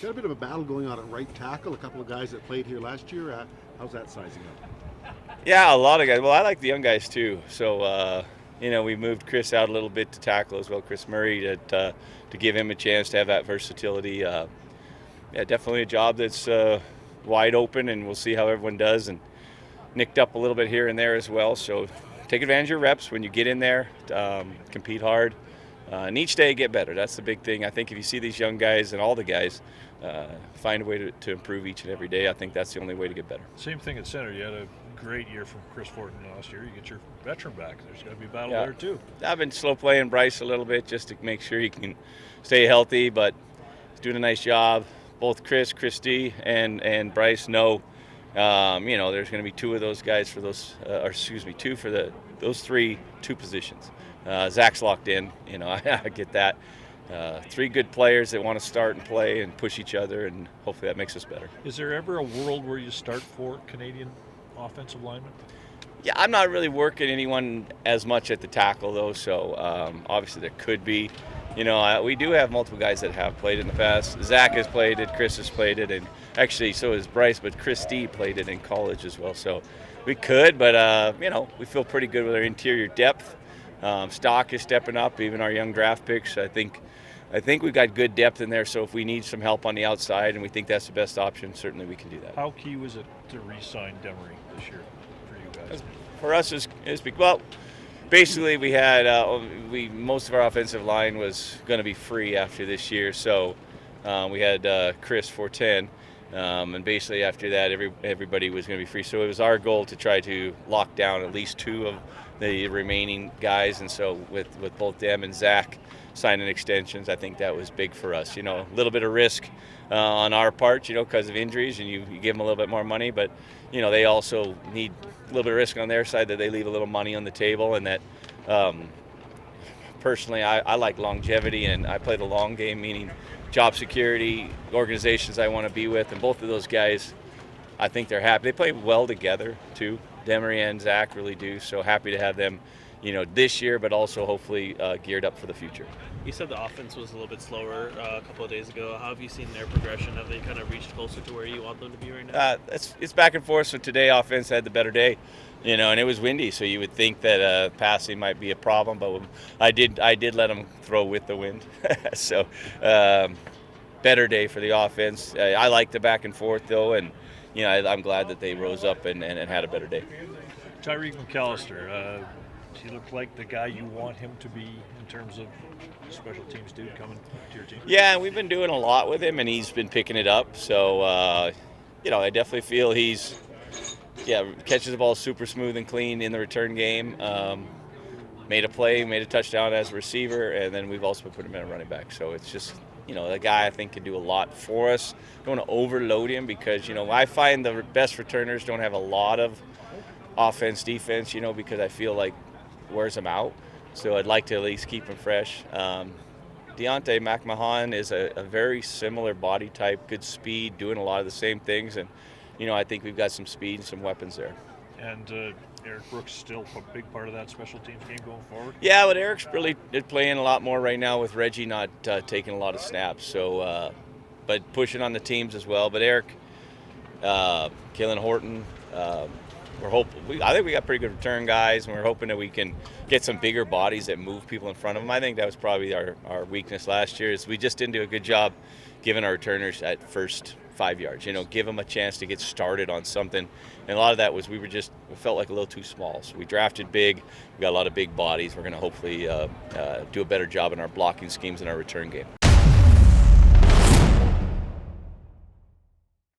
Got a bit of a battle going on at right tackle. A couple of guys that played here last year. How's that sizing up? Yeah, a lot of guys. Well, I like the young guys too. So, we moved Chris out a little bit to tackle as well, Chris Murray, to give him a chance to have that versatility. Yeah, definitely a job that's wide open, and we'll see how everyone does. And nicked up a little bit here and there as well. So, take advantage of your reps when you get in there. Compete hard, and each day get better. That's the big thing. I think if you see these young guys and all the guys find a way to improve each and every day, I think that's the only way to get better. Same thing at center. You had a great year from Chris Fortin last year. You get your veteran back. There's got to be a battle there too. I've been slow playing Bryce a little bit just to make sure he can stay healthy, but he's doing a nice job. Both Christy, and Bryce know, there's going to be two of those guys for those, two for those two positions. Zach's locked in. I get that. Three good players that want to start and play and push each other, and hopefully that makes us better. Is there ever a world where you start 4 Canadian offensive linemen? Yeah, I'm not really working anyone as much at the tackle, though, so obviously there could be. We do have multiple guys that have played in the past. Zach has played it, Chris has played it, and actually so has Bryce, but Christy played it in college as well. So we could, but, we feel pretty good with our interior depth. Stock is stepping up, even our young draft picks. I think we've got good depth in there, so if we need some help on the outside and we think that's the best option, certainly we can do that. How key was it to re-sign Demery this year for you guys? For us, is well, basically we had most of our offensive line was going to be free after this year, so we had Chris Fortin, and basically after that everybody was going to be free. So it was our goal to try to lock down at least 2 of the remaining guys, and so with both them and Zach signing extensions, I think that was big for us. A little bit of risk on our part, because of injuries, and you give them a little bit more money, but they also need a little bit of risk on their side, that they leave a little money on the table, and that personally I like longevity, and I play the long game, meaning job security, organizations I want to be with, and both of those guys, I think they're happy. They play well together too. Demery and Zach really do, so happy to have them this year, but also hopefully geared up for the future. You said the offense was a little bit slower a couple of days ago. How have you seen their progression? Have they kind of reached closer to where you want them to be right now? It's back and forth. So today, offense had the better day, and it was windy, so you would think that passing might be a problem, but I did let them throw with the wind. So better day for the offense. I like the back and forth though, and I'm glad that they rose up and had a better day. Tyreek McAllister, does he look like the guy you want him to be in terms of special teams dude coming to your team? Yeah, we've been doing a lot with him, and he's been picking it up. So, I definitely feel catches the ball super smooth and clean in the return game. Made a touchdown as a receiver, and then we've also put him in a running back. So it's just, the guy I think can do a lot for us. Don't want to overload him because, I find the best returners don't have a lot of offense, defense, because I feel like wears them out. So I'd like to at least keep him fresh. Deontay McMahon is a very similar body type, good speed, doing a lot of the same things. And, I think we've got some speed and some weapons there. And Eric Brooks still a big part of that special teams game going forward? Yeah, but Eric's really playing a lot more right now with Reggie not taking a lot of snaps. So, but pushing on the teams as well. But Eric, Kalen Horton, I think we got pretty good return guys, and we're hoping that we can get some bigger bodies that move people in front of them. I think that was probably our weakness last year, is we just didn't do a good job giving our returners at first 5 yards. Give them a chance to get started on something. And a lot of that was we felt like a little too small. So we drafted big. We got a lot of big bodies. We're going to hopefully do a better job in our blocking schemes and our return game.